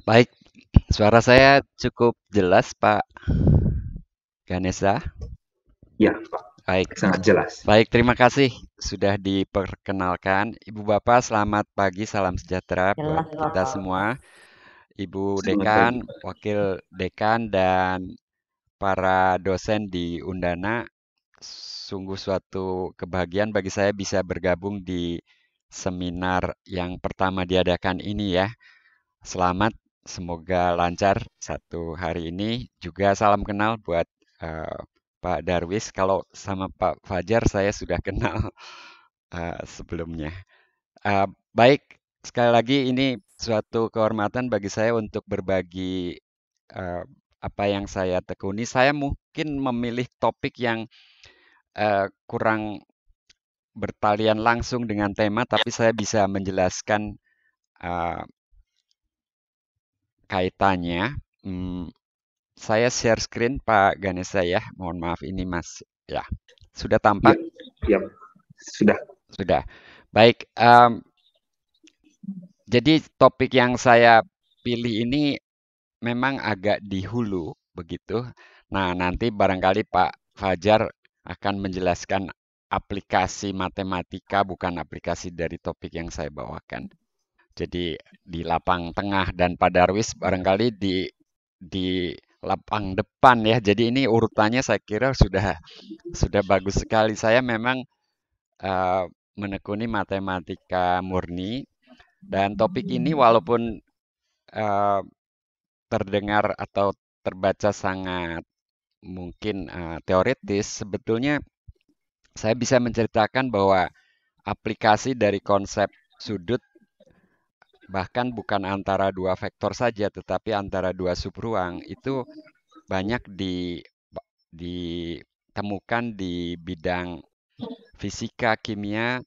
Baik, suara saya cukup jelas, Pak Ganesha. Ya, Baik, sangat jelas. baik, terima kasih sudah diperkenalkan. Ibu Bapak, selamat pagi, salam sejahtera buat Jelas kita Bapak. semua. Ibu Selamat pagi. Dekan, Wakil Dekan, dan para dosen di Undana, sungguh suatu kebahagiaan bagi saya bisa bergabung di seminar yang pertama diadakan ini ya. Selamat, semoga lancar satu hari ini. Juga salam kenal buat eh, Pak Darwis. Kalau sama Pak Fajar saya sudah kenal sebelumnya. Baik, sekali lagi ini suatu kehormatan bagi saya untuk berbagi eh, apa yang saya tekuni. Saya mungkin memilih topik yang kurang bertalian langsung dengan tema, tapi saya bisa menjelaskan eh, kaitannya. Hmm, Saya share screen Pak Ganesha ya. Mohon maaf ini Mas. Ya, sudah Ya, tampak? ya, sudah. Sudah. Baik, jadi topik yang saya pilih ini memang agak di hulu begitu. Nah, nanti barangkali Pak Fajar akan menjelaskan aplikasi matematika bukan aplikasi dari topik yang saya bawakan. Jadi di lapang tengah dan Pak Darwis barangkali di lapang depan ya. Jadi ini urutannya saya kira sudah bagus sekali. Saya memang eh, menekuni matematika murni dan topik ini walaupun eh, terdengar atau terbaca sangat mungkin teoritis, sebetulnya saya bisa menceritakan bahwa aplikasi dari konsep sudut bahkan bukan antara dua vektor saja, tetapi antara dua subruang itu banyak ditemukan di bidang fisika, kimia,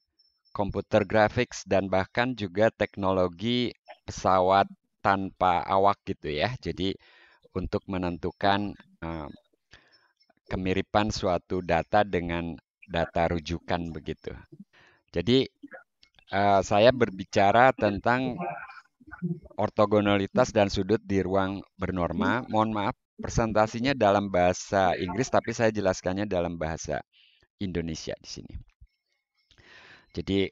komputer graphics, dan bahkan juga teknologi pesawat tanpa awak gitu ya. Jadi untuk menentukan eh, kemiripan suatu data dengan data rujukan begitu. Jadi saya berbicara tentang ortogonalitas dan sudut di ruang bernorma. Mohon maaf, presentasinya dalam bahasa Inggris, tapi saya jelaskannya dalam bahasa Indonesia di sini. Jadi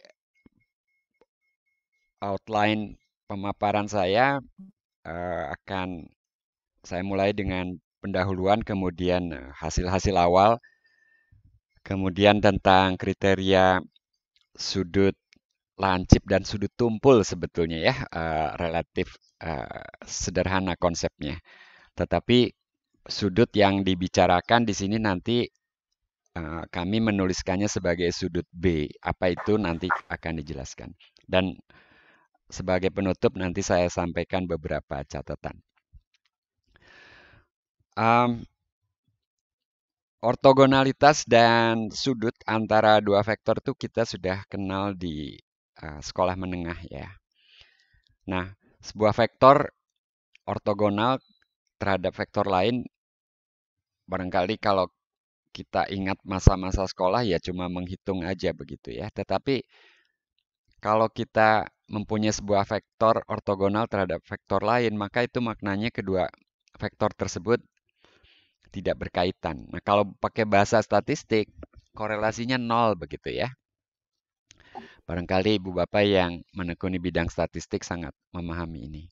outline pemaparan saya akan saya mulai dengan pendahuluan, kemudian hasil-hasil awal, kemudian tentang kriteria sudut lancip dan sudut tumpul sebetulnya ya, relatif sederhana konsepnya. Tetapi sudut yang dibicarakan di sini nanti kami menuliskannya sebagai sudut B. Apa itu nanti akan dijelaskan. Dan sebagai penutup nanti saya sampaikan beberapa catatan. Um, Ortogonalitas dan sudut antara dua vektor itu kita sudah kenal di sekolah menengah ya. Nah, sebuah vektor ortogonal terhadap vektor lain barangkali kalau kita ingat masa-masa sekolah ya cuma menghitung aja begitu ya. Tetapi kalau kita mempunyai sebuah vektor ortogonal terhadap vektor lain, maka itu maknanya kedua vektor tersebut tidak berkaitan. Nah, kalau pakai bahasa statistik, korelasinya nol begitu ya. Barangkali Ibu Bapak yang menekuni bidang statistik sangat memahami ini.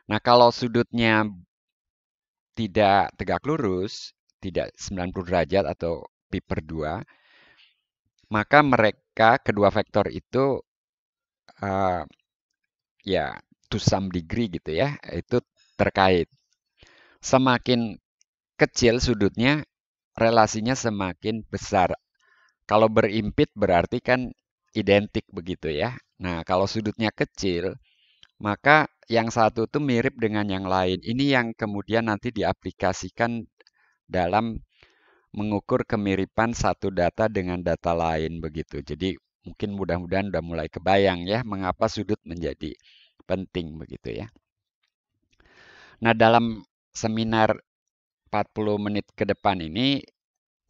Nah, kalau sudutnya tidak tegak lurus, tidak 90 derajat atau pi per 2, maka mereka kedua vektor itu uh, ya to some degree gitu ya, itu terkait. Semakin kecil sudutnya, relasinya semakin besar. Kalau berimpit berarti kan identik begitu ya. Nah, kalau sudutnya kecil, maka yang satu itu mirip dengan yang lain. Ini yang kemudian nanti diaplikasikan dalam mengukur kemiripan satu data dengan data lain begitu. Jadi mungkin mudah-mudahan udah mulai kebayang ya mengapa sudut menjadi penting begitu ya. Nah, dalam seminar 40 menit ke depan ini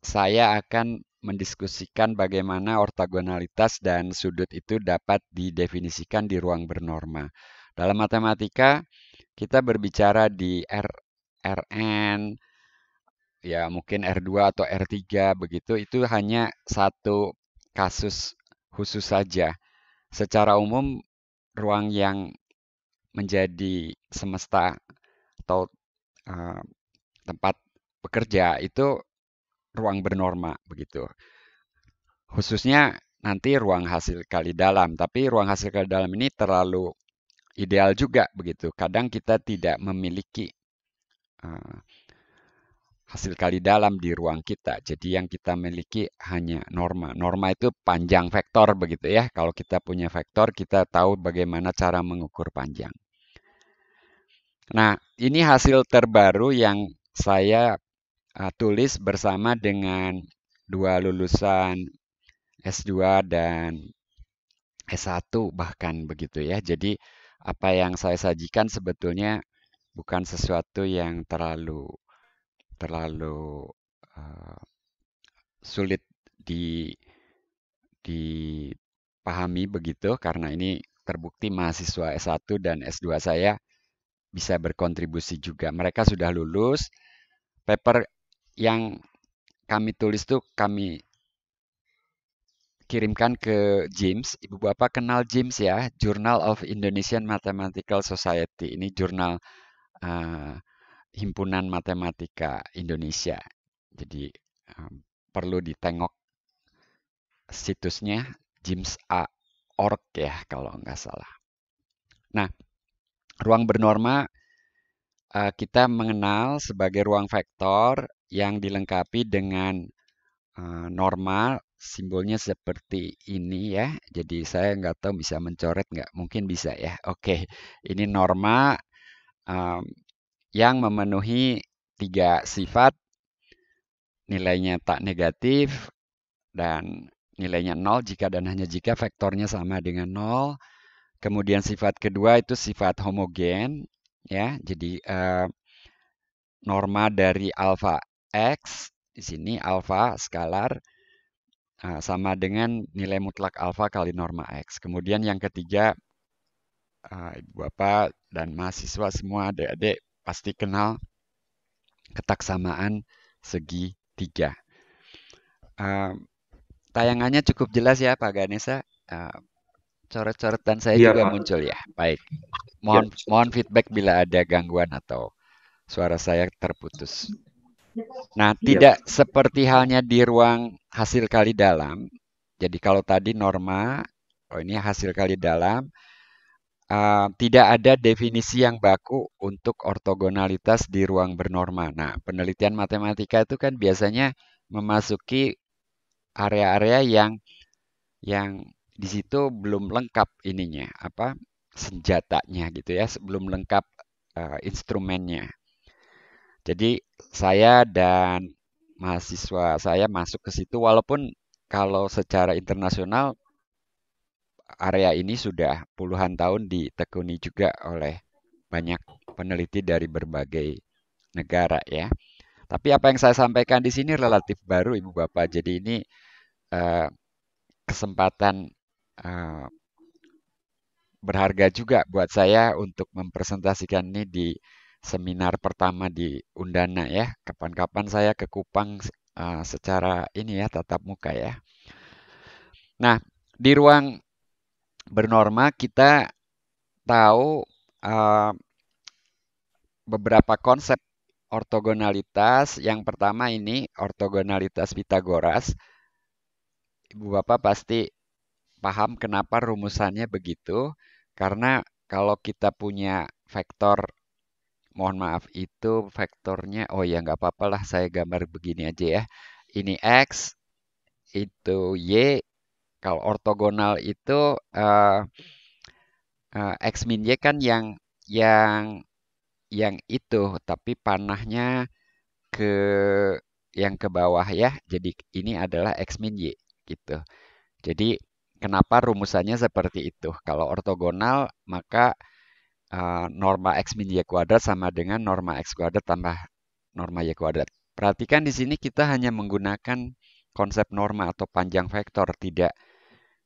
saya akan mendiskusikan bagaimana ortogonalitas dan sudut itu dapat didefinisikan di ruang bernorma. Dalam matematika, kita berbicara di Rn, ya mungkin R2 atau R3 begitu, itu hanya satu kasus khusus saja. Secara umum, ruang yang menjadi semesta atau eh, tempat bekerja itu ruang bernorma begitu. Khususnya nanti ruang hasil kali dalam, tapi ruang hasil kali dalam ini terlalu ideal juga begitu. Kadang kita tidak memiliki eh, hasil kali dalam di ruang kita. Jadi yang kita miliki hanya norma. Norma itu panjang vektor begitu ya. Kalau kita punya vektor, kita tahu bagaimana cara mengukur panjang. Nah, ini hasil terbaru yang saya tulis bersama dengan dua lulusan S2 dan S1 bahkan begitu ya. Jadi apa yang saya sajikan sebetulnya bukan sesuatu yang terlalu terlalu uh, sulit di dipahami begitu karena ini terbukti mahasiswa S1 dan S2 saya bisa berkontribusi juga. Mereka sudah lulus. Paper yang kami tulis tuh kami kirimkan ke JIMS. Ibu Bapak kenal JIMS ya, Journal of Indonesian Mathematical Society. Ini jurnal uh, himpunan matematika Indonesia. Jadi perlu ditengok situsnya jims.org ya kalau nggak salah. Nah, ruang bernorma kita mengenal sebagai ruang vektor yang dilengkapi dengan norma, simbolnya seperti ini ya. Jadi saya nggak tahu bisa mencoret nggak, mungkin bisa ya. Oke, ini norma um, yang memenuhi 3 sifat, nilainya tak negatif, dan nilainya 0 jika dan hanya jika vektornya sama dengan 0. Kemudian sifat kedua itu sifat homogen, ya. Jadi norma dari alfa X, di sini alfa skalar, sama dengan nilai mutlak alfa kali norma X. Kemudian yang ketiga, Ibu Bapak dan mahasiswa semua adik-adik pasti kenal ketaksamaan segitiga. Tayangannya cukup jelas ya Pak Ganesha. Coret-coretan saya Iya, juga Pak. muncul ya. Baik. Ya, Mohon feedback bila ada gangguan atau suara saya terputus. Nah, iya, tidak seperti halnya di ruang hasil kali dalam. Jadi kalau tadi norma, oh ini hasil kali dalam, tidak ada definisi yang baku untuk ortogonalitas di ruang bernorma. Nah, penelitian matematika itu kan biasanya memasuki area-area yang di situ belum lengkap ininya, apa senjatanya gitu ya, belum lengkap instrumennya. Jadi saya dan mahasiswa saya masuk ke situ walaupun kalau secara internasional area ini sudah puluhan tahun ditekuni juga oleh banyak peneliti dari berbagai negara ya. Tapi apa yang saya sampaikan di sini relatif baru Ibu Bapak. Jadi ini eh, kesempatan eh, berharga juga buat saya untuk mempresentasikan ini di seminar pertama di Undana ya. Kapan-kapan saya ke Kupang secara ini ya tatap muka ya. Nah, di ruang bernorma kita tahu uh, beberapa konsep ortogonalitas. Yang pertama ini ortogonalitas Pitagoras. Ibu Bapak pasti paham kenapa rumusannya begitu. Karena kalau kita punya vektor, mohon maaf itu vektornya, oh ya nggak apa-apa lah saya gambar begini aja ya. Ini X, itu Y. Kalau ortogonal itu uh, X min Y kan yang yang itu, tapi panahnya ke yang ke bawah ya. Jadi ini adalah X min Y gitu. Jadi kenapa rumusannya seperti itu? Kalau ortogonal maka norma X min Y kuadrat sama dengan norma X kuadrat tambah norma Y kuadrat. Perhatikan di sini kita hanya menggunakan konsep norma atau panjang vektor, tidak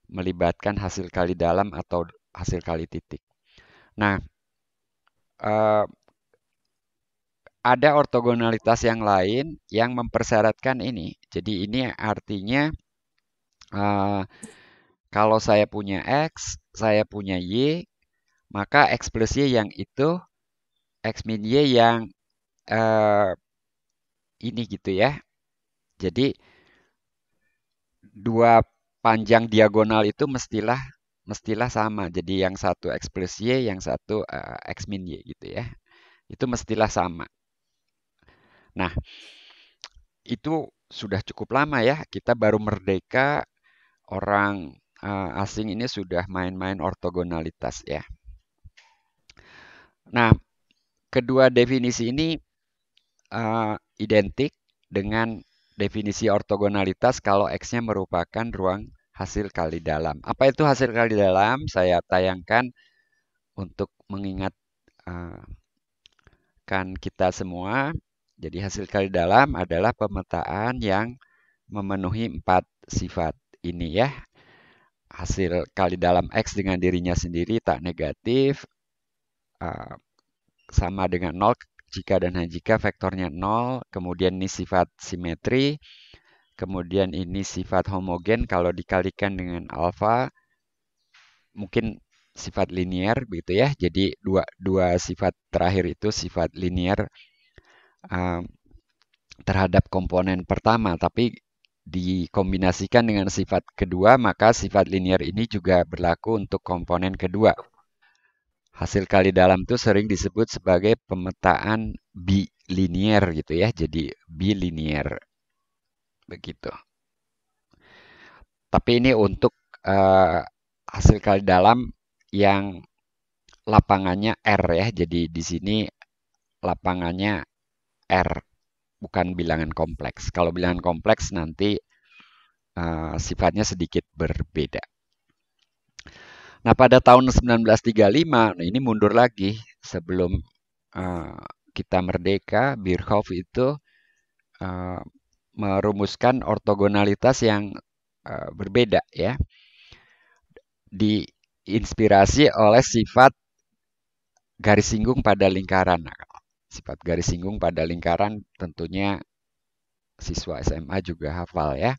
melibatkan hasil kali dalam atau hasil kali titik. Nah, eh, ada ortogonalitas yang lain yang mempersyaratkan ini. Jadi ini artinya eh, kalau saya punya X, saya punya Y, maka X plus Y yang itu X min Y yang eh, ini gitu ya. Jadi dua panjang diagonal itu mestilah sama. Jadi yang satu X plus Y, yang satu X min Y gitu ya. Itu mestilah sama. Nah, itu sudah cukup lama ya. Kita baru merdeka, orang asing ini sudah main-main ortogonalitas ya. Nah, kedua definisi ini identik dengan definisi ortogonalitas kalau X-nya merupakan ruang hasil kali dalam. Apa itu hasil kali dalam? Saya tayangkan untuk mengingatkan kita semua. Jadi hasil kali dalam adalah pemetaan yang memenuhi 4 sifat ini ya. Hasil kali dalam X dengan dirinya sendiri tak negatif, uh, sama dengan 0 jika dan hanya jika vektornya 0. Kemudian ini sifat simetri. Kemudian ini sifat homogen kalau dikalikan dengan alfa. Mungkin sifat linier begitu ya. Jadi dua sifat terakhir itu sifat linier uh, terhadap komponen pertama. Tapi dikombinasikan dengan sifat kedua, maka sifat linier ini juga berlaku untuk komponen kedua. Hasil kali dalam itu sering disebut sebagai pemetaan bilinier gitu ya. Jadi bilinier begitu. Tapi ini untuk hasil kali dalam yang lapangannya R ya. Jadi di sini lapangannya R, bukan bilangan kompleks. Kalau bilangan kompleks nanti sifatnya sedikit berbeda. Nah, pada tahun 1935, nah ini mundur lagi sebelum kita merdeka, Birkhoff itu uh, merumuskan ortogonalitas yang berbeda ya, diinspirasi oleh sifat garis singgung pada lingkaran. Nah, sifat garis singgung pada lingkaran tentunya siswa SMA juga hafal ya.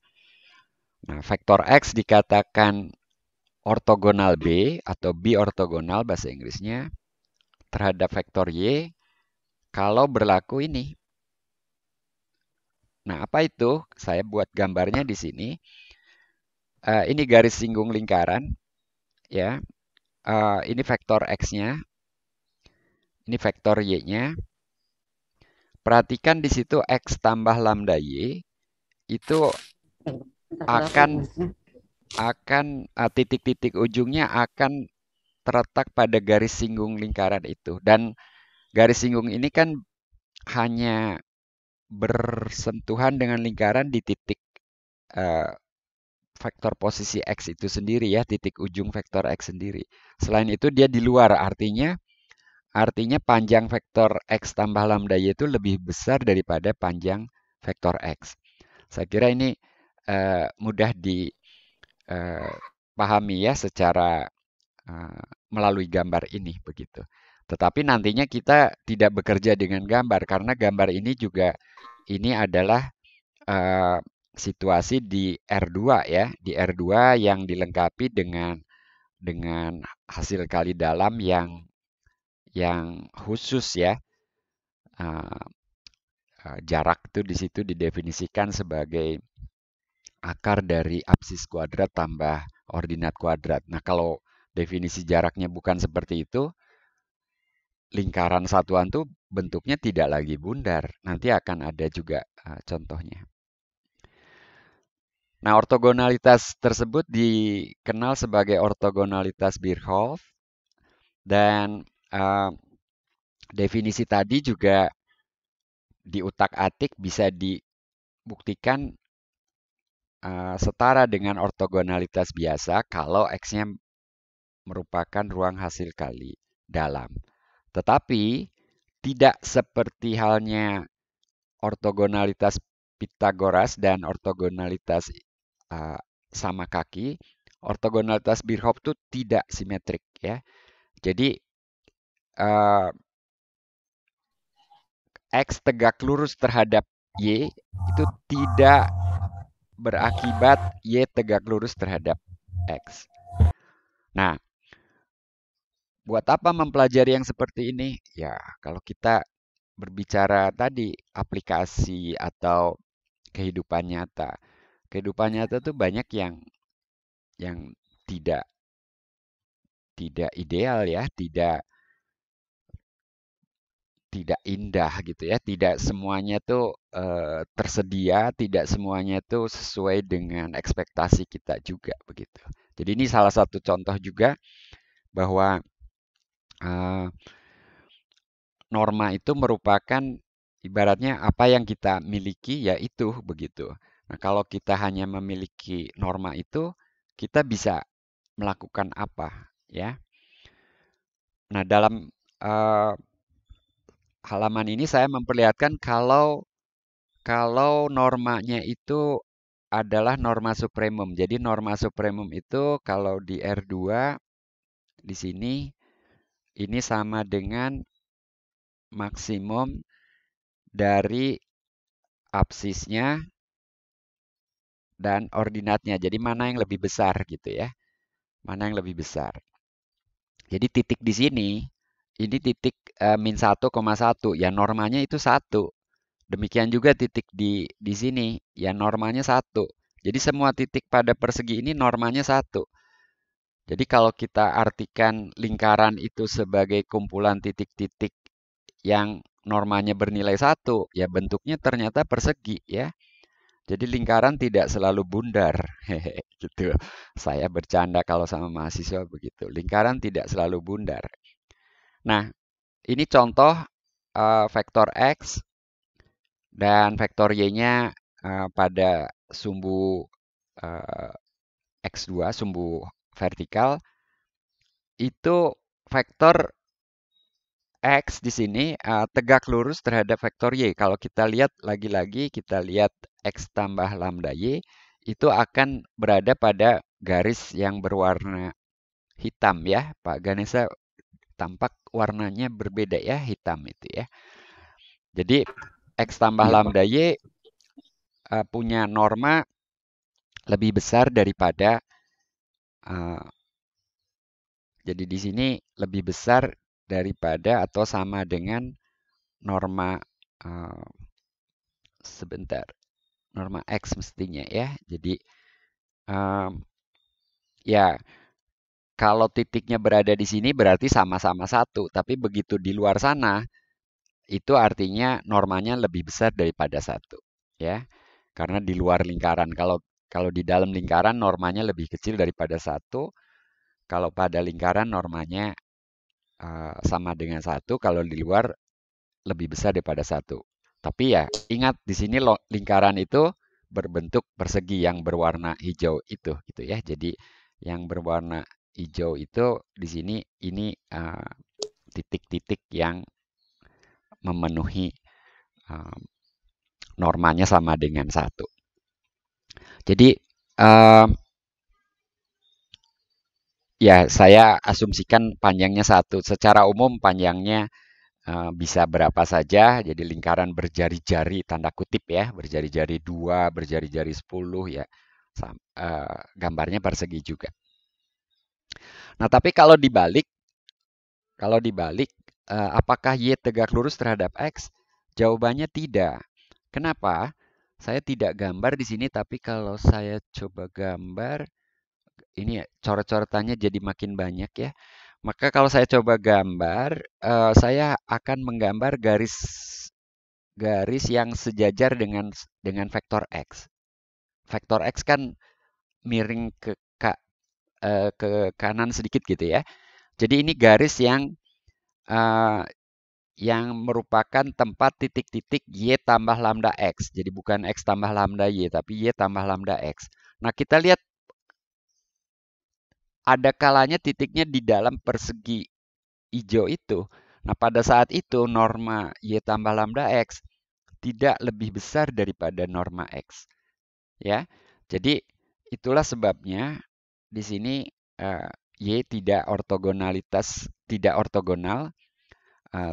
Nah, vektor X dikatakan ortogonal B atau bi-ortogonal bahasa Inggrisnya terhadap vektor Y kalau berlaku ini. Nah, apa itu? Saya buat gambarnya di sini. Ini garis singgung lingkaran, ya. Ini vektor X-nya, ini vektor Y-nya. Perhatikan di situ X tambah lambda Y itu akan titik-titik ujungnya akan terletak pada garis singgung lingkaran itu. Dan garis singgung ini kan hanya bersentuhan dengan lingkaran di titik uh, vektor posisi X itu sendiri ya, titik ujung vektor X sendiri. Selain itu dia di luar, artinya panjang vektor X tambah lambda Y itu lebih besar daripada panjang vektor X. Saya kira ini mudah dipahami ya secara melalui gambar ini begitu. Tetapi nantinya kita tidak bekerja dengan gambar karena gambar ini juga ini adalah situasi di R2 ya, di R2 yang dilengkapi dengan hasil kali dalam yang khusus ya. Jarak itu di situ didefinisikan sebagai akar dari absis kuadrat tambah ordinat kuadrat. Nah, kalau definisi jaraknya bukan seperti itu, lingkaran satuan tuh bentuknya tidak lagi bundar. Nanti akan ada juga contohnya. Nah, ortogonalitas tersebut dikenal sebagai ortogonalitas Birkhoff dan definisi tadi juga diutak-atik bisa dibuktikan setara dengan ortogonalitas biasa kalau X-nya merupakan ruang hasil kali dalam. Tetapi tidak seperti halnya ortogonalitas Pitagoras dan ortogonalitas sama kaki, ortogonalitas Birkhoff itu tidak simetrik ya. Jadi X tegak lurus terhadap Y itu tidak berakibat Y tegak lurus terhadap X. Nah, buat apa mempelajari yang seperti ini? Ya, kalau kita berbicara tadi aplikasi atau kehidupan nyata. Kehidupan nyata tuh banyak yang tidak tidak ideal ya, tidak tidak indah gitu ya, tidak semuanya tuh tersedia, tidak semuanya tuh sesuai dengan ekspektasi kita juga begitu. Jadi ini salah satu contoh juga bahwa eh, norma itu merupakan ibaratnya apa yang kita miliki ya itu begitu. Nah, kalau kita hanya memiliki norma itu, kita bisa melakukan apa ya? Nah, dalam eh, halaman ini saya memperlihatkan kalau normanya itu adalah norma supremum. Jadi norma supremum itu kalau di R2 di sini ini sama dengan maksimum dari absisnya dan ordinatnya. Jadi mana yang lebih besar gitu ya. Mana yang lebih besar. Jadi titik di sini, ini titik min 1,1. Ya normanya itu 1. Demikian juga titik di sini, ya normanya 1. Jadi semua titik pada persegi ini normanya 1. Jadi kalau kita artikan lingkaran itu sebagai kumpulan titik-titik yang normanya bernilai 1, ya bentuknya ternyata persegi ya. Jadi lingkaran tidak selalu bundar. Hehe, gitu. Saya bercanda kalau sama mahasiswa begitu. Lingkaran tidak selalu bundar. Nah, ini contoh vektor X dan vektor Y-nya pada sumbu eh, X2, sumbu vertikal, itu vektor X di sini tegak lurus terhadap vektor Y. Kalau kita lihat lagi-lagi, kita lihat X tambah lambda Y, itu akan berada pada garis yang berwarna hitam ya. Pak Ganesha tampak warnanya berbeda ya, hitam itu ya. Jadi X tambah Iya, Pak. lambda Y punya norma lebih besar daripada uh, jadi di sini lebih besar daripada atau sama dengan norma uh, sebentar norma X mestinya ya. Jadi um, ya kalau titiknya berada di sini berarti sama-sama satu, tapi begitu di luar sana itu artinya normanya lebih besar daripada satu ya. Karena di luar lingkaran. Kalau kalau di dalam lingkaran normanya lebih kecil daripada satu. Kalau pada lingkaran normanya sama dengan satu. Kalau di luar lebih besar daripada satu. Tapi ya ingat di sini lingkaran itu berbentuk persegi yang berwarna hijau itu gitu ya. Jadi yang berwarna hijau itu di sini ini titik-titik yang memenuhi uh, normanya sama dengan satu. Jadi uh, ya saya asumsikan panjangnya satu. Secara umum panjangnya bisa berapa saja, jadi lingkaran berjari-jari, tanda kutip ya, berjari-jari 2, berjari-jari 10 ya, gambarnya persegi juga. Nah, tapi kalau dibalik, apakah Y tegak lurus terhadap X? Jawabannya tidak. Kenapa? Saya tidak gambar di sini, tapi kalau saya coba gambar, ini ya, coret-coretannya jadi makin banyak ya. Maka kalau saya coba gambar, saya akan menggambar garis garis yang sejajar dengan vektor X. Vektor X kan miring ke kanan sedikit gitu ya. Jadi ini garis eh, yang merupakan tempat titik-titik Y tambah lambda X. Jadi bukan X tambah lambda Y, tapi Y tambah lambda X. Nah, kita lihat ada kalanya titiknya di dalam persegi hijau itu. Nah, pada saat itu norma Y tambah lambda X tidak lebih besar daripada norma X. Ya, jadi itulah sebabnya di sini Y tidak ortogonal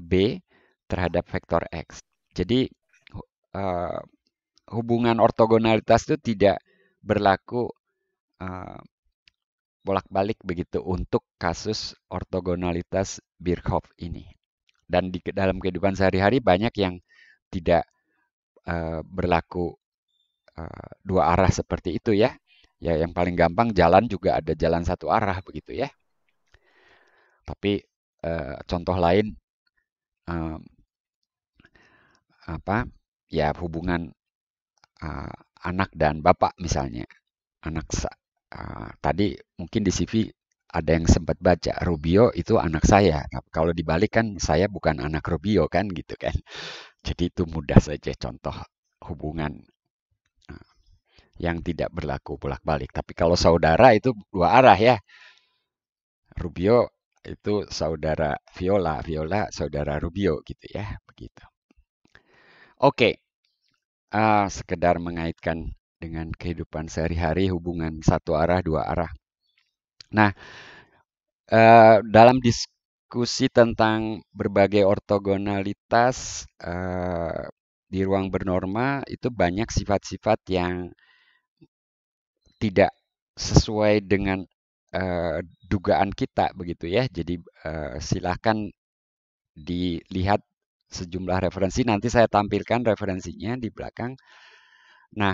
B terhadap vektor X. Jadi uh, hubungan ortogonalitas itu tidak berlaku uh, bolak-balik begitu untuk kasus ortogonalitas Birkhoff ini. Dan di dalam kehidupan sehari-hari banyak yang tidak berlaku dua arah seperti itu ya. Ya yang paling gampang jalan juga ada jalan satu arah begitu ya. Tapi contoh lain eh, apa ya hubungan eh, anak dan bapak misalnya. Anak tadi mungkin di CV ada yang sempat baca Rubio itu anak saya. Nah, kalau dibalik kan saya bukan anak Rubio kan gitu kan. Jadi itu mudah saja contoh hubungan eh, yang tidak berlaku bolak-balik. Tapi kalau saudara itu dua arah ya. Rubio itu saudara Viola, Viola saudara Rubio gitu ya, begitu. Oke, sekedar mengaitkan dengan kehidupan sehari-hari hubungan satu arah dua arah. Nah, dalam diskusi tentang berbagai ortogonalitas di ruang bernorma itu banyak sifat-sifat yang tidak sesuai dengan dugaan kita begitu ya. Jadi silakan dilihat sejumlah referensi. Nanti saya tampilkan referensinya di belakang. Nah,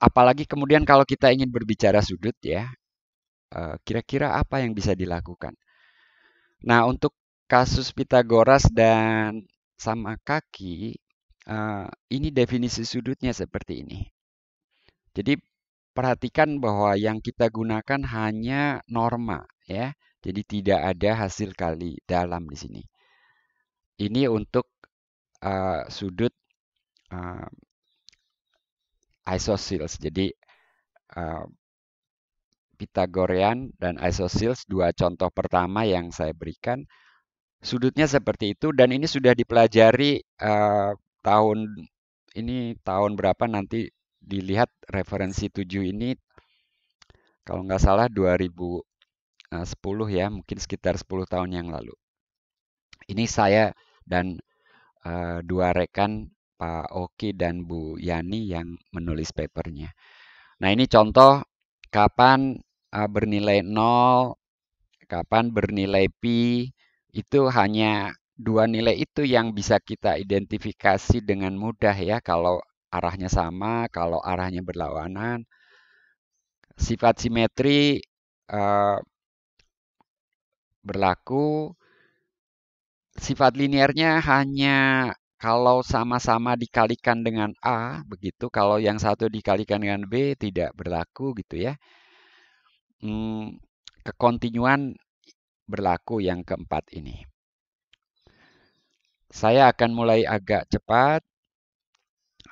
apalagi kemudian kalau kita ingin berbicara sudut ya, kira-kira apa yang bisa dilakukan? Nah, untuk kasus Pitagoras dan sama kaki, ini definisi sudutnya seperti ini. Jadi perhatikan bahwa yang kita gunakan hanya norma ya. Jadi tidak ada hasil kali dalam di sini. Ini untuk sudut uh, isosceles. Jadi uh, Pythagorean dan isosceles dua contoh pertama yang saya berikan sudutnya seperti itu dan ini sudah dipelajari tahun tahun berapa nanti dilihat referensi 7 ini kalau nggak salah 2010 ya mungkin sekitar 10 tahun yang lalu. Ini saya dan dua rekan Pak Oki dan Bu Yani yang menulis papernya. Nah ini contoh kapan bernilai 0, kapan bernilai pi, itu hanya dua nilai itu yang bisa kita identifikasi dengan mudah ya kalau arahnya sama, kalau arahnya berlawanan. Sifat simetri uh, berlaku, sifat linearnya hanya kalau sama-sama dikalikan dengan A, begitu. Kalau yang satu dikalikan dengan B, tidak berlaku gitu ya. Kekontinuan berlaku yang keempat ini. Saya akan mulai agak cepat.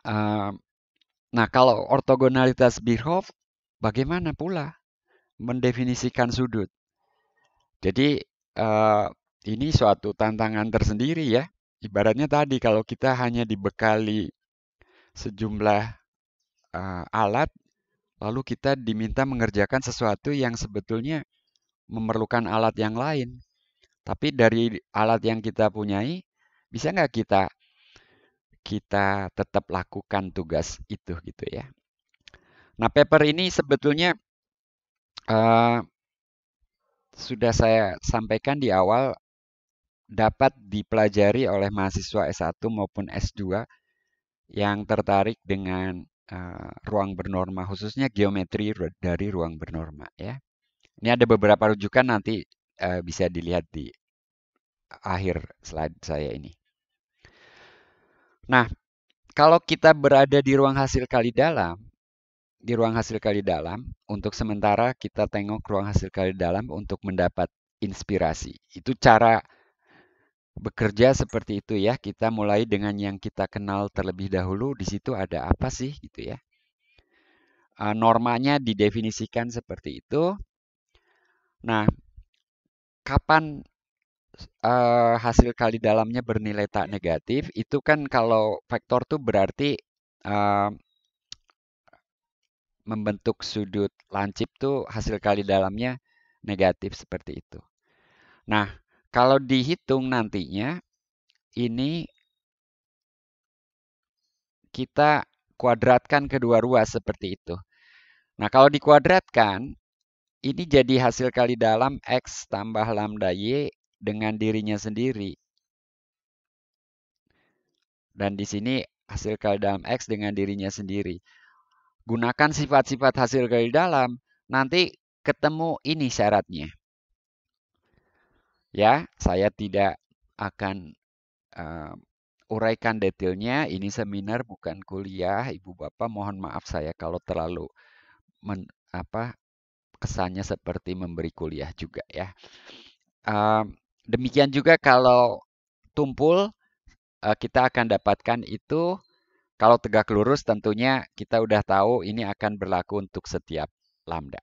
Nah, kalau ortogonalitas Birkhoff, bagaimana pula mendefinisikan sudut? Jadi, ini suatu tantangan tersendiri ya. Ibaratnya tadi, kalau kita hanya dibekali sejumlah alat, lalu kita diminta mengerjakan sesuatu yang sebetulnya memerlukan alat yang lain. Tapi dari alat yang kita punyai, bisa nggak kita tetap lakukan tugas itu gitu ya. Nah, paper ini sebetulnya uh, sudah saya sampaikan di awal dapat dipelajari oleh mahasiswa S1 maupun S2 yang tertarik dengan ruang bernorma, khususnya geometri dari ruang bernorma ya. Ini ada beberapa rujukan nanti bisa dilihat di akhir slide saya ini. Nah, kalau kita berada di ruang hasil kali dalam, untuk sementara kita tengok ruang hasil kali dalam untuk mendapat inspirasi. Itu cara bekerja seperti itu ya. Kita mulai dengan yang kita kenal terlebih dahulu. Di situ ada apa sih gitu ya. Normanya didefinisikan seperti itu. Nah, kapan hasil kali dalamnya bernilai tak negatif? Itu kan kalau vektor tuh berarti membentuk sudut lancip tuh hasil kali dalamnya negatif seperti itu. Nah, kalau dihitung nantinya ini kita kuadratkan kedua ruas seperti itu. Nah, kalau dikuadratkan, ini jadi hasil kali dalam X tambah lambda Y dengan dirinya sendiri. Dan di sini hasil kali dalam X dengan dirinya sendiri. Gunakan sifat-sifat hasil kali dalam, nanti ketemu ini syaratnya. Ya, saya tidak akan uraikan detailnya. Ini seminar bukan kuliah, Ibu Bapak. Mohon maaf saya kalau terlalu kesannya seperti memberi kuliah juga ya. Demikian juga kalau tumpul, kita akan dapatkan itu. Kalau tegak lurus tentunya kita udah tahu ini akan berlaku untuk setiap lambda.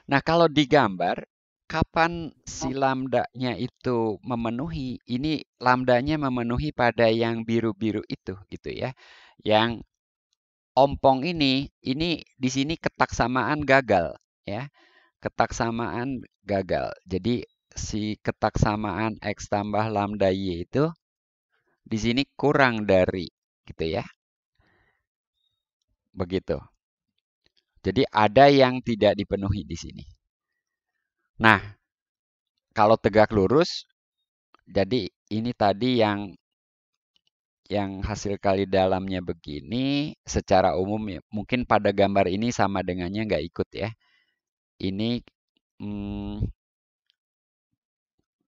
Nah, kalau digambar, kapan si lambdanya itu memenuhi? Ini lambdanya memenuhi pada yang biru-biru itu, gitu ya. Yang ompong ini di sini ketaksamaan gagal, ya. Ketaksamaan gagal. Jadi si ketaksamaan X tambah lambda Y itu di sini kurang dari, gitu ya. Begitu. Jadi ada yang tidak dipenuhi di sini. Nah, kalau tegak lurus, jadi ini tadi yang hasil kali dalamnya begini, secara umum ya, mungkin pada gambar ini sama dengannya nggak ikut ya. Ini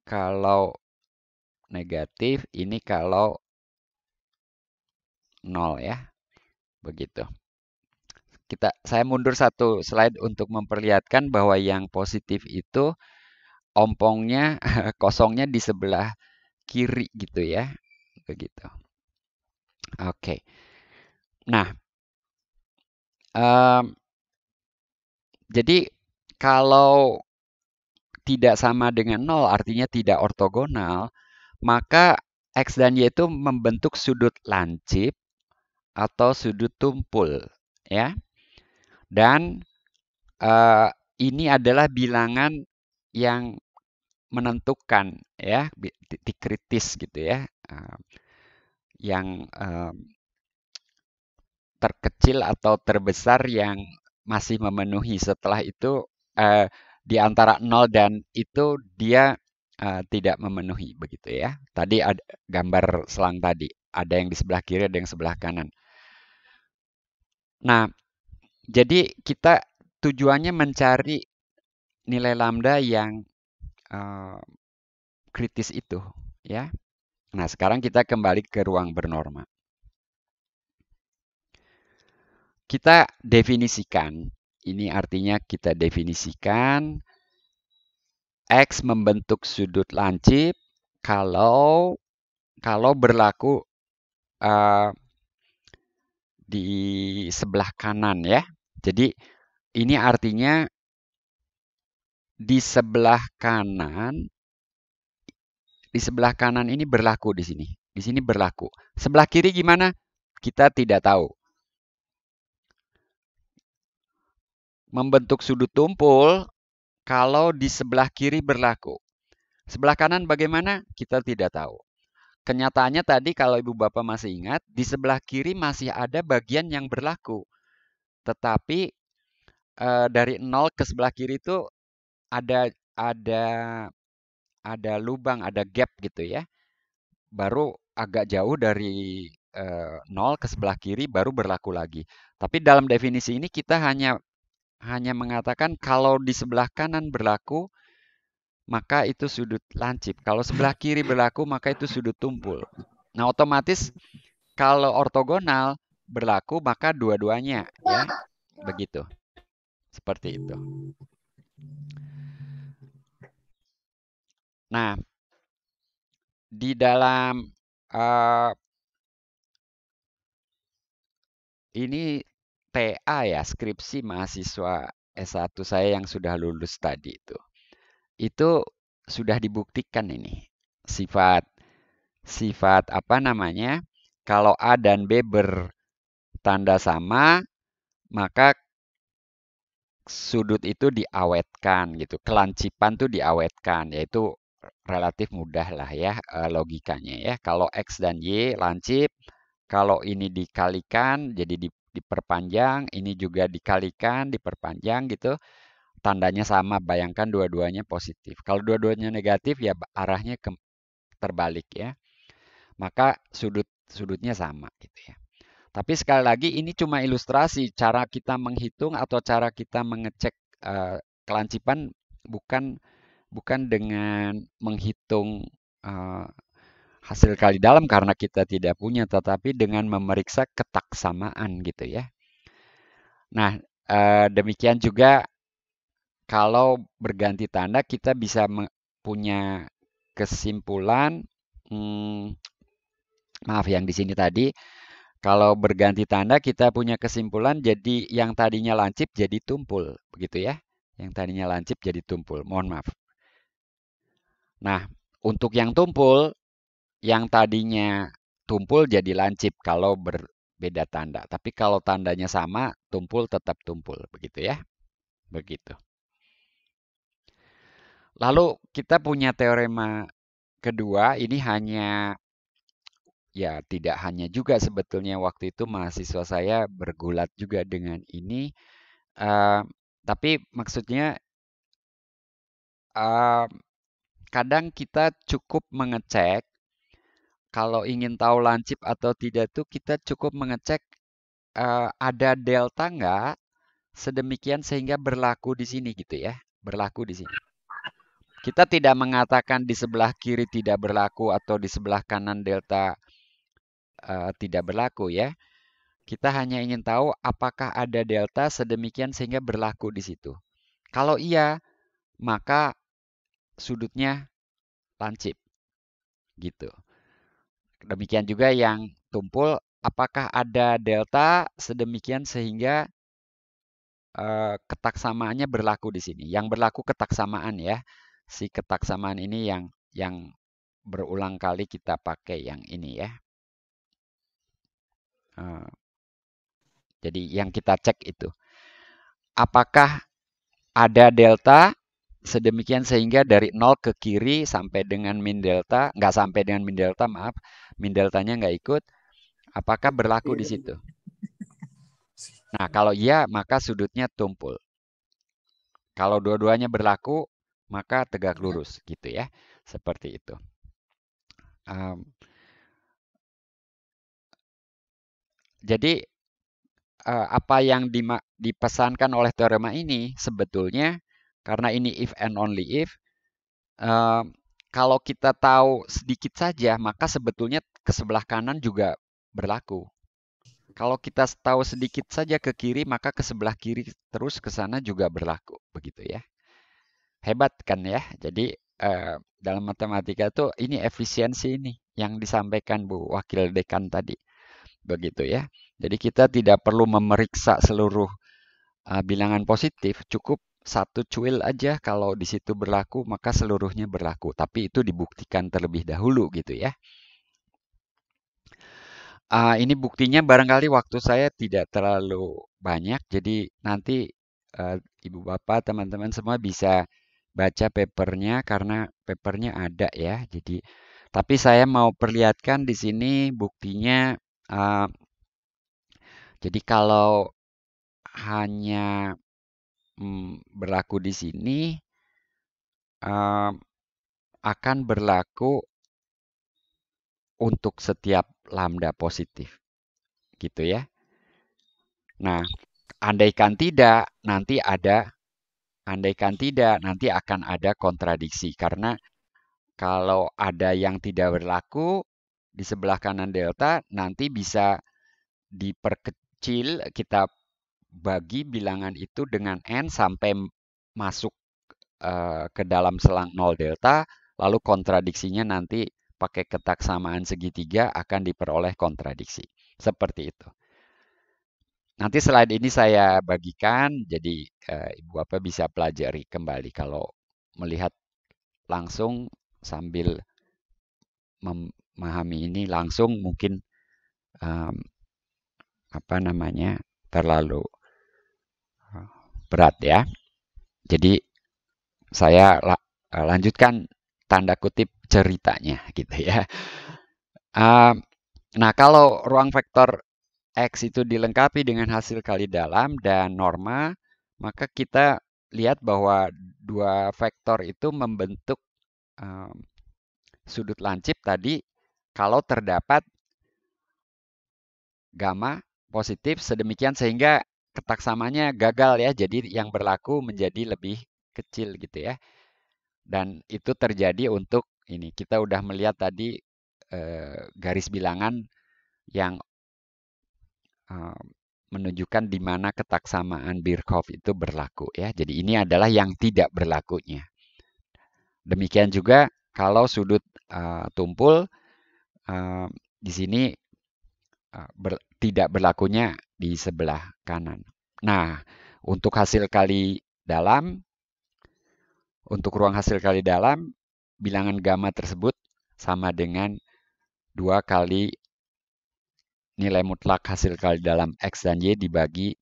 kalau negatif, ini kalau 0 ya. Begitu. Saya mundur satu slide untuk memperlihatkan bahwa yang positif itu ompongnya, kosongnya di sebelah kiri gitu ya. Begitu. Oke. Nah, jadi kalau tidak sama dengan 0 artinya tidak ortogonal, maka X dan Y itu membentuk sudut lancip atau sudut tumpul ya. Dan ini adalah bilangan yang menentukan ya, titik kritis gitu ya. Yang terkecil atau terbesar yang masih memenuhi. Setelah itu di antara 0 dan itu dia tidak memenuhi begitu ya. Tadi ada gambar selang tadi, ada yang di sebelah kiri, ada yang sebelah kanan. Nah, jadi kita tujuannya mencari nilai lambda yang kritis itu ya. Nah, sekarang kita kembali ke ruang bernorma. Kita definisikan, ini artinya kita definisikan X membentuk sudut lancip kalau berlaku di sebelah kanan ya. Jadi ini artinya di sebelah kanan ini berlaku di sini. Di sini berlaku. Sebelah kiri gimana? Kita tidak tahu. Membentuk sudut tumpul kalau di sebelah kiri berlaku. Sebelah kanan bagaimana? Kita tidak tahu. Kenyataannya tadi kalau Ibu Bapak masih ingat, di sebelah kiri masih ada bagian yang berlaku. Tetapi dari 0 ke sebelah kiri itu ada lubang, ada gap gitu ya. Baru agak jauh dari 0 ke sebelah kiri baru berlaku lagi. Tapi dalam definisi ini kita hanya mengatakan kalau di sebelah kanan berlaku, maka itu sudut lancip. Kalau sebelah kiri berlaku, maka itu sudut tumpul. Nah, otomatis kalau ortogonal berlaku, maka dua-duanya ya. Begitu. Seperti itu. Nah, di dalam ini TA ya, skripsi mahasiswa S1 saya yang sudah lulus tadi itu. Itu sudah dibuktikan ini. Sifat apa namanya? Kalau A dan B bertanda sama, maka sudut itu diawetkan gitu. Kelancipan tuh diawetkan, yaitu relatif mudah lah ya logikanya ya. Kalau X dan Y lancip, kalau ini dikalikan jadi diperpanjang, ini juga dikalikan, diperpanjang gitu, tandanya sama, bayangkan dua-duanya positif. Kalau dua-duanya negatif ya arahnya terbalik ya. Maka sudutnya sama gitu ya. Tapi sekali lagi ini cuma ilustrasi, cara kita menghitung atau cara kita mengecek kelancipan bukan dengan menghitung eh, hasil kali dalam karena kita tidak punya, tetapi dengan memeriksa ketaksamaan gitu ya. Nah, demikian juga kalau berganti tanda kita bisa punya kesimpulan, maaf yang di sini tadi, kalau berganti tanda kita punya kesimpulan jadi yang tadinya lancip jadi tumpul, begitu ya. Yang tadinya lancip jadi tumpul, mohon maaf. Nah, untuk yang tumpul, yang tadinya tumpul jadi lancip kalau berbeda tanda. Tapi kalau tandanya sama, tumpul tetap tumpul, begitu ya. Begitu. Lalu kita punya teorema kedua, ini hanya ya tidak hanya juga sebetulnya waktu itu mahasiswa saya bergulat juga dengan ini. Tapi maksudnya kadang kita cukup mengecek kalau ingin tahu lancip atau tidak tuh kita cukup mengecek ada delta nggak sedemikian sehingga berlaku di sini gitu ya. Berlaku di sini. Kita tidak mengatakan di sebelah kiri tidak berlaku atau di sebelah kanan delta tidak berlaku ya. Kita hanya ingin tahu apakah ada delta sedemikian sehingga berlaku di situ. Kalau iya, maka sudutnya lancip. Gitu. Demikian juga yang tumpul, apakah ada delta sedemikian sehingga ketaksamaannya berlaku di sini. Yang berlaku ketaksamaan ya. Si ketaksamaan ini yang berulang kali kita pakai yang ini ya. Jadi yang kita cek itu. Apakah ada delta sedemikian sehingga dari 0 ke kiri sampai dengan min delta, nggak sampai dengan min delta, maaf, min deltanya nggak ikut, apakah berlaku di situ? Nah, kalau iya, maka sudutnya tumpul. Kalau dua-duanya berlaku, maka tegak lurus, gitu ya. Seperti itu. Jadi, apa yang dipesankan oleh teorema ini sebetulnya, karena ini if and only if, kalau kita tahu sedikit saja, maka sebetulnya ke sebelah kanan juga berlaku. Kalau kita tahu sedikit saja ke kiri, maka ke sebelah kiri terus ke sana juga berlaku, begitu ya. Hebat kan ya? Jadi dalam matematika tuh ini efisiensi ini yang disampaikan Bu Wakil Dekan tadi, begitu ya. Jadi kita tidak perlu memeriksa seluruh bilangan positif, cukup satu cuil aja kalau di situ berlaku, maka seluruhnya berlaku. Tapi itu dibuktikan terlebih dahulu gitu ya. Ini buktinya barangkali waktu saya tidak terlalu banyak, jadi nanti Ibu Bapak, teman-teman semua bisa baca papernya karena papernya ada ya. Tapi saya mau perlihatkan di sini buktinya. Jadi kalau hanya berlaku di sini akan berlaku untuk setiap lambda positif, gitu ya. Nah, andaikan tidak, nanti akan ada kontradiksi karena kalau ada yang tidak berlaku di sebelah kanan delta nanti bisa diperkecil, kita bagi bilangan itu dengan n sampai masuk ke dalam selang 0 delta, lalu kontradiksinya nanti pakai ketaksamaan segitiga akan diperoleh kontradiksi. Seperti itu. Nanti slide ini saya bagikan, jadi Ibu Bapak bisa pelajari kembali kalau melihat langsung sambil memahami ini langsung mungkin terlalu berat ya. Jadi saya lanjutkan tanda kutip ceritanya gitu ya. Nah, kalau ruang vektor X itu dilengkapi dengan hasil kali dalam dan norma, maka kita lihat bahwa dua vektor itu membentuk sudut lancip tadi kalau terdapat gamma positif sedemikian sehingga ketaksamanya gagal ya. Jadi yang berlaku menjadi lebih kecil gitu ya. Dan itu terjadi untuk ini. Kita udah melihat tadi garis bilangan yang menunjukkan di mana ketaksamaan Birkhoff itu berlaku ya. Jadi ini adalah yang tidak berlakunya. Demikian juga kalau sudut tumpul di sini tidak berlakunya di sebelah kanan. Nah, untuk hasil kali dalam, untuk ruang hasil kali dalam, bilangan gamma tersebut sama dengan 2 kali nilai mutlak hasil kali dalam X dan Y dibagi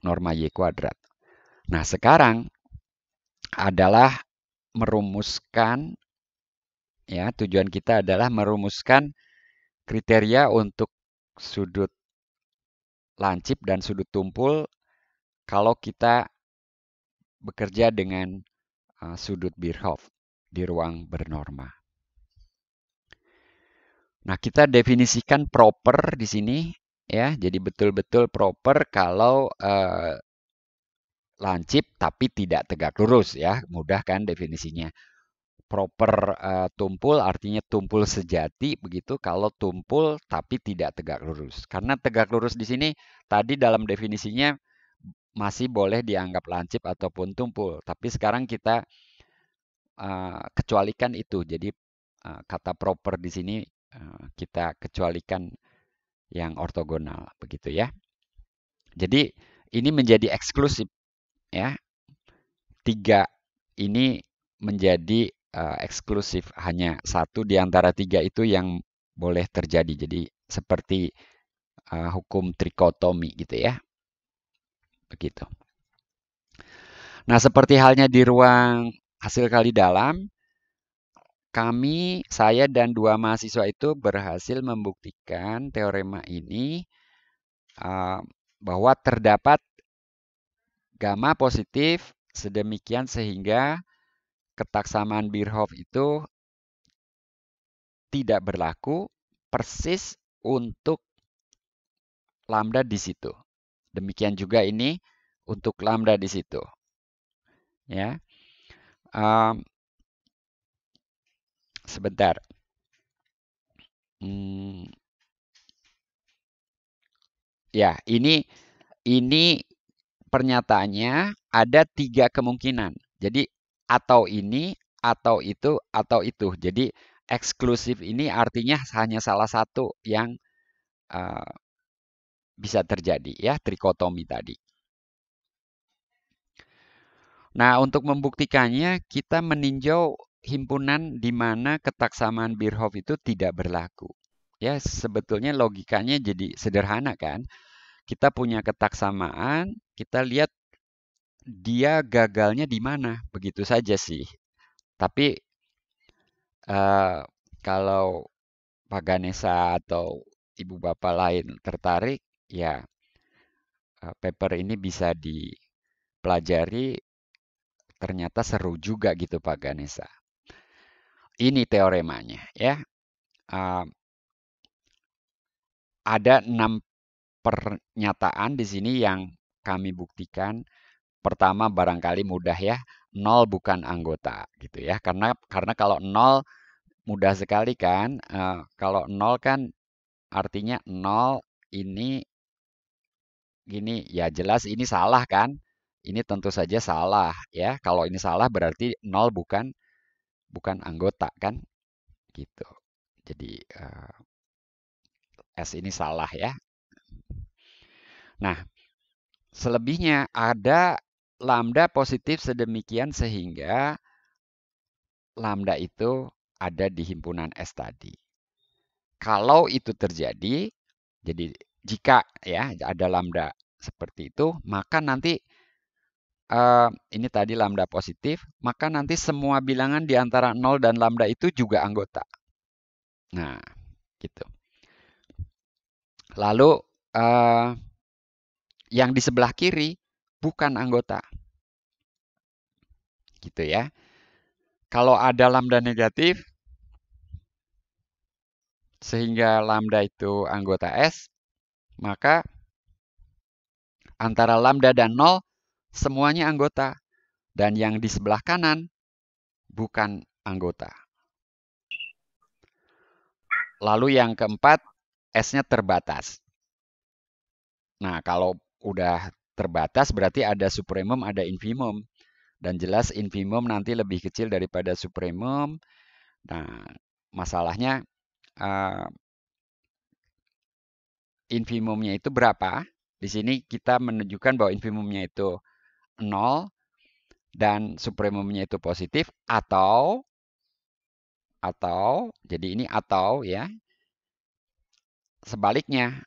norma Y kuadrat. Nah, sekarang adalah merumuskan, ya, tujuan kita adalah merumuskan kriteria untuk sudut lancip dan sudut tumpul kalau kita bekerja dengan sudut Birkhoff di ruang bernorma. Nah, kita definisikan proper di sini ya. Jadi betul-betul proper kalau lancip tapi tidak tegak lurus ya. Mudah kan definisinya. Proper tumpul artinya tumpul sejati begitu kalau tumpul tapi tidak tegak lurus. Karena tegak lurus di sini tadi dalam definisinya masih boleh dianggap lancip ataupun tumpul. Tapi sekarang kita kecualikan itu. Jadi kata proper di sini kita kecualikan yang ortogonal begitu ya. Jadi ini menjadi eksklusif ya. 3 ini menjadi eksklusif, hanya 1 di antara 3 itu yang boleh terjadi. Jadi seperti hukum trikotomi gitu ya. Begitu. Nah, seperti halnya di ruang hasil kali dalam, saya dan 2 mahasiswa itu berhasil membuktikan teorema ini bahwa terdapat gamma positif sedemikian sehingga ketaksamaan Birkhoff itu tidak berlaku persis untuk lambda di situ. Demikian juga ini untuk lambda di situ. Ya, sebentar. Ya, ini pernyataannya ada 3 kemungkinan. Jadi atau ini, atau itu, atau itu. Jadi eksklusif ini artinya hanya salah satu yang bisa terjadi ya, trikotomi tadi. Nah, untuk membuktikannya kita meninjau himpunan di mana ketaksamaan Birkhoff itu tidak berlaku. Ya, sebetulnya logikanya jadi sederhana kan. Kita punya ketaksamaan, kita lihat dia gagalnya di mana, begitu saja sih. Tapi kalau Pak Ganesha atau Ibu Bapak lain tertarik, ya paper ini bisa dipelajari. Ternyata seru juga gitu Pak Ganesha. Ini teoremanya ya. Ada 6 pernyataan di sini yang kami buktikan. Pertama barangkali mudah ya, 0 bukan anggota gitu ya. Karena kalau 0 mudah sekali kan. Kalau 0 kan artinya 0 ini gini ya, jelas ini salah kan. Ini tentu saja salah ya. Kalau ini salah berarti 0 bukan anggota kan gitu. Jadi S ini salah ya. Nah, selebihnya ada lambda positif sedemikian sehingga lambda itu ada di himpunan S tadi. Kalau itu terjadi, jadi jika ya ada lambda seperti itu, maka nanti ini tadi lambda positif, maka nanti semua bilangan di antara 0 dan lambda itu juga anggota. Nah, gitu. Lalu yang di sebelah kiri bukan anggota. Gitu ya. Kalau ada lambda negatif, sehingga lambda itu anggota S, maka antara lambda dan 0 semuanya anggota. Dan yang di sebelah kanan bukan anggota. Lalu yang keempat, S-nya terbatas. Nah, kalau udah terbatas berarti ada supremum, ada infimum. Dan jelas infimum nanti lebih kecil daripada supremum. Nah, masalahnya infimumnya itu berapa? Di sini kita menunjukkan bahwa infimumnya itu 0 dan supremumnya itu positif atau jadi ini atau ya. Sebaliknya,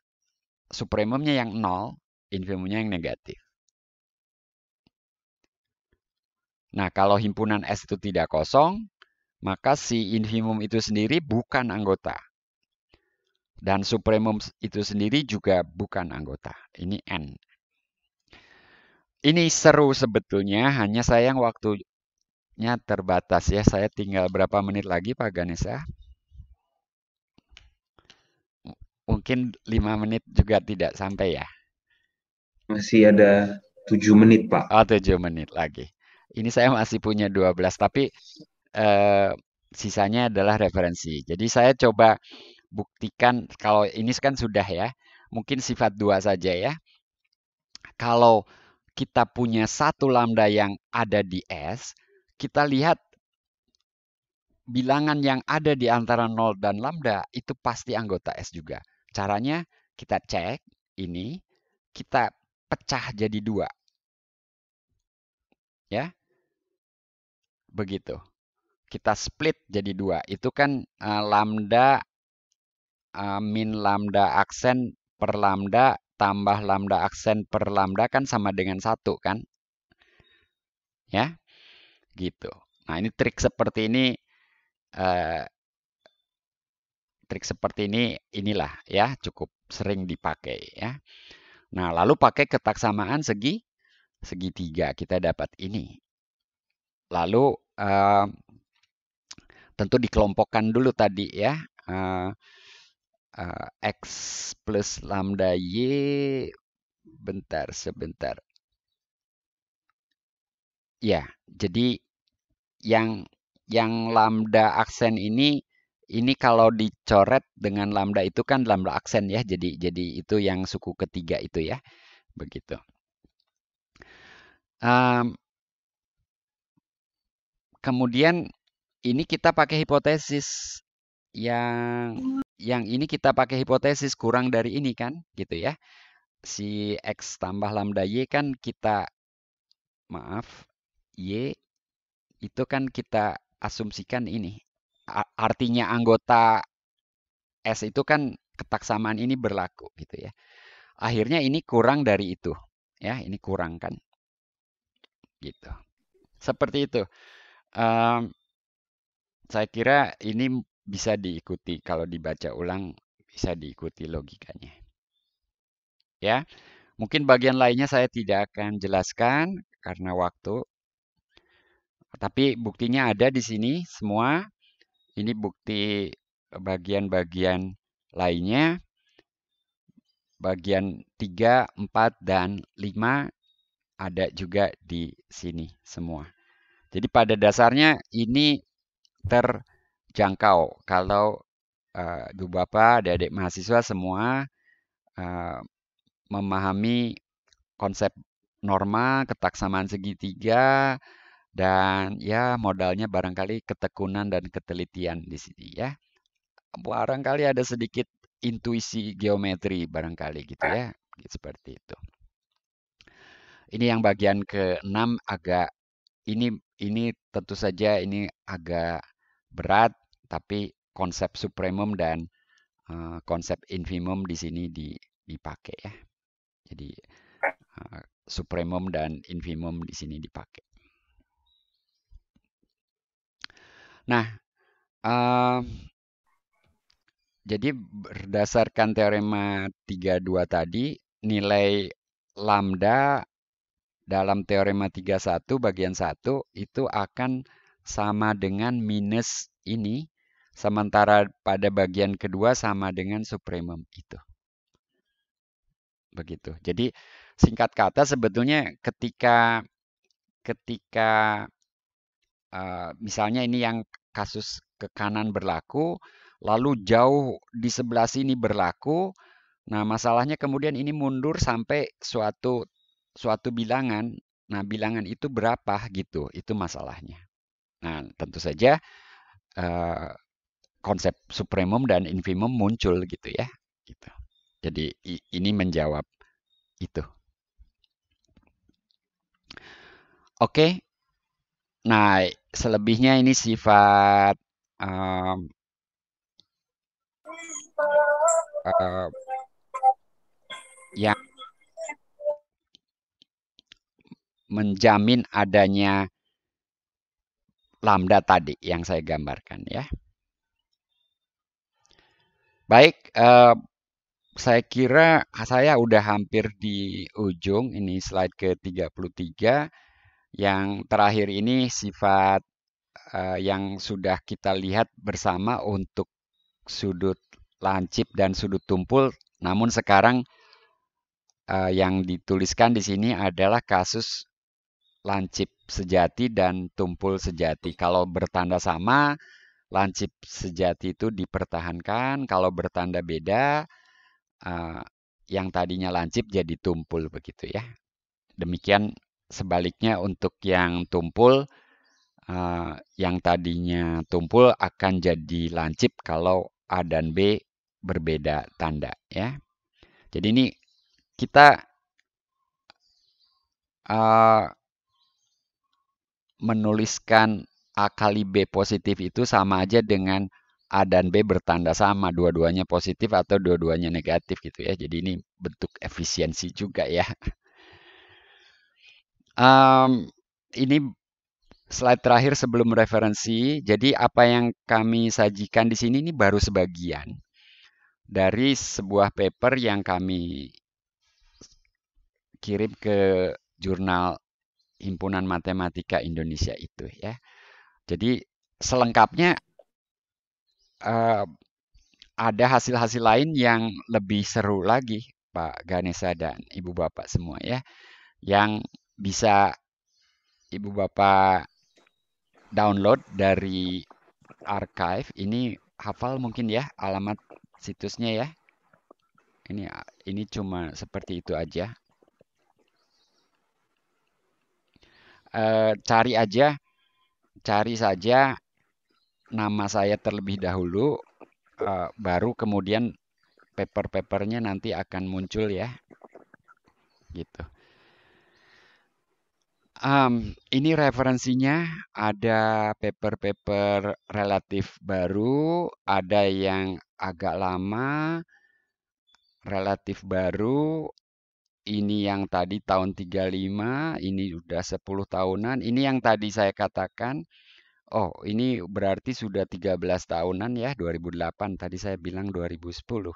supremumnya yang 0, infimumnya yang negatif. Nah, kalau himpunan S itu tidak kosong, maka si infimum itu sendiri bukan anggota. Dan supremum itu sendiri juga bukan anggota. Ini N. Ini seru sebetulnya, hanya sayang waktunya terbatas ya. Saya tinggal berapa menit lagi Pak Ganesha? Mungkin 5 menit juga tidak sampai ya. Masih ada 7 menit, Pak. Oh, 7 menit lagi. Ini saya masih punya 12, tapi sisanya adalah referensi. Jadi saya coba buktikan, kalau ini kan sudah ya, mungkin sifat 2 saja ya. Kalau kita punya satu lambda yang ada di S, kita lihat bilangan yang ada di antara 0 dan lambda itu pasti anggota S juga. Caranya kita cek ini, kita pecah jadi 2. Ya, begitu. Kita split jadi 2. Itu kan lambda min lambda aksen per lambda tambah lambda aksen per lambda kan sama dengan 1 kan? Ya, gitu. Nah, ini eh, trik seperti ini inilah ya cukup sering dipakai ya. Nah, lalu pakai ketaksamaan segitiga kita dapat ini. Lalu tentu dikelompokkan dulu tadi ya. X plus lambda Y. Sebentar. Ya, jadi yang lambda aksen ini kalau dicoret dengan lambda itu kan lambda aksen ya. Jadi itu yang suku ketiga itu ya. Begitu. Kemudian ini kita pakai hipotesis yang ini kita pakai hipotesis kurang dari ini kan, gitu ya. Si X tambah lambda Y kan Y itu kan kita asumsikan ini. Artinya anggota S itu kan ketaksamaan ini berlaku gitu ya. Akhirnya ini kurang dari itu. Ya, ini kurang kan. Gitu. Seperti itu. Saya kira ini bisa diikuti kalau dibaca ulang, bisa diikuti logikanya. Ya, mungkin bagian lainnya saya tidak akan jelaskan karena waktu. Tapi buktinya ada di sini semua. Ini bukti bagian-bagian lainnya. Bagian 3, 4, dan 5 ada juga di sini semua. Jadi pada dasarnya ini terjangkau kalau Ibu Bapak, adik-adik mahasiswa semua memahami konsep norma, ketaksamaan segitiga, dan ya modalnya barangkali ketekunan dan ketelitian di sini ya. Barangkali ada sedikit intuisi geometri barangkali gitu ya. Seperti itu. Ini yang bagian ke-6 agak ini tentu saja ini agak berat tapi konsep supremum dan konsep infimum di sini dipakai ya. Jadi supremum dan infimum di sini dipakai. Nah, jadi berdasarkan teorema 32 tadi, nilai lambda dalam teorema 31 bagian 1 itu akan sama dengan minus ini, sementara pada bagian kedua sama dengan supremum itu. Begitu. Jadi singkat kata sebetulnya ketika misalnya ini yang kasus ke kanan berlaku, lalu jauh di sebelah sini berlaku. Nah, masalahnya kemudian ini mundur sampai suatu bilangan. Nah, bilangan itu berapa gitu? Itu masalahnya. Nah, tentu saja konsep supremum dan infimum muncul gitu ya. Gitu. Jadi ini menjawab itu. Oke. Nah, selebihnya ini sifat yang menjamin adanya lambda tadi yang saya gambarkan ya. Baik, saya kira saya udah hampir di ujung, ini slide ke-33. Yang terakhir ini sifat yang sudah kita lihat bersama untuk sudut lancip dan sudut tumpul. Namun sekarang yang dituliskan di sini adalah kasus lancip sejati dan tumpul sejati. Kalau bertanda sama, lancip sejati itu dipertahankan. Kalau bertanda beda, yang tadinya lancip jadi tumpul begitu ya. Demikian sebaliknya untuk yang tumpul, yang tadinya tumpul akan jadi lancip kalau A dan B berbeda tanda ya. Jadi ini kita menuliskan A kali B positif itu sama aja dengan A dan B bertanda sama, dua-duanya positif atau dua-duanya negatif gitu ya. Jadi ini bentuk efisiensi juga ya. Ini slide terakhir sebelum referensi. Jadi apa yang kami sajikan di sini ini baru sebagian dari sebuah paper yang kami kirim ke jurnal Himpunan Matematika Indonesia itu ya. Jadi selengkapnya ada hasil-hasil lain yang lebih seru lagi, Pak Ganesha dan Ibu Bapak semua ya, yang bisa Ibu Bapak download dari archive. Ini hafal mungkin ya alamat situsnya ya. Ini cuma seperti itu aja. Cari saja nama saya terlebih dahulu, baru kemudian paper-papernya nanti akan muncul ya, gitu. Ini referensinya ada paper-paper relatif baru, ada yang agak lama, relatif baru. Ini yang tadi tahun 35, ini udah 10 tahunan. Ini yang tadi saya katakan. Oh, ini berarti sudah 13 tahunan ya, 2008. Tadi saya bilang 2010.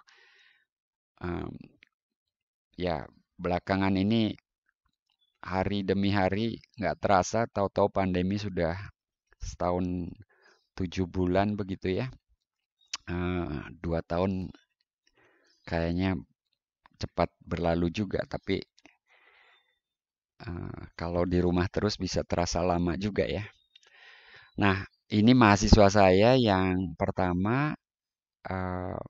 Ya, belakangan ini hari demi hari nggak terasa, tahu-tahu pandemi sudah setahun 7 bulan begitu ya. 2 tahun kayaknya cepat berlalu juga, tapi kalau di rumah terus bisa terasa lama juga ya. Nah, ini mahasiswa saya yang pertama.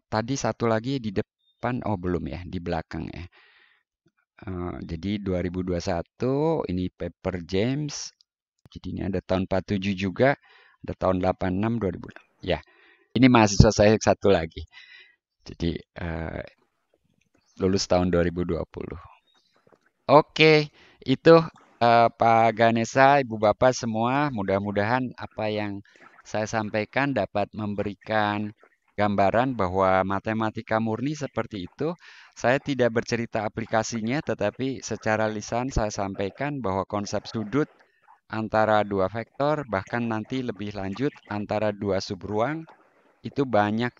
Tadi satu lagi di depan, oh belum ya, di belakang ya. Jadi 2021 ini paper James. Jadi ini ada tahun 47 juga, ada tahun 86, 2000. Ya, ini mahasiswa saya satu lagi. Jadi lulus tahun 2020. Oke, itu Pak Ganesha, Ibu Bapak semua, mudah-mudahan apa yang saya sampaikan dapat memberikan gambaran bahwa matematika murni seperti itu. Saya tidak bercerita aplikasinya, tetapi secara lisan saya sampaikan bahwa konsep sudut antara dua vektor, bahkan nanti lebih lanjut antara dua subruang, itu banyak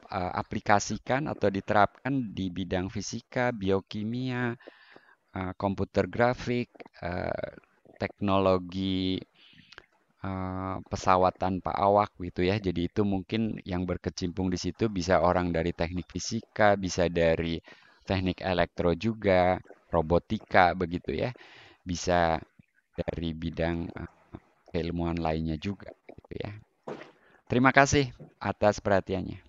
diaplikasikan atau diterapkan di bidang fisika, biokimia, komputer grafik, teknologi pesawat tanpa awak gitu ya. Jadi itu mungkin yang berkecimpung di situ bisa orang dari teknik fisika, bisa dari teknik elektro juga, robotika begitu ya. Bisa dari bidang keilmuan lainnya juga gitu ya. Terima kasih atas perhatiannya.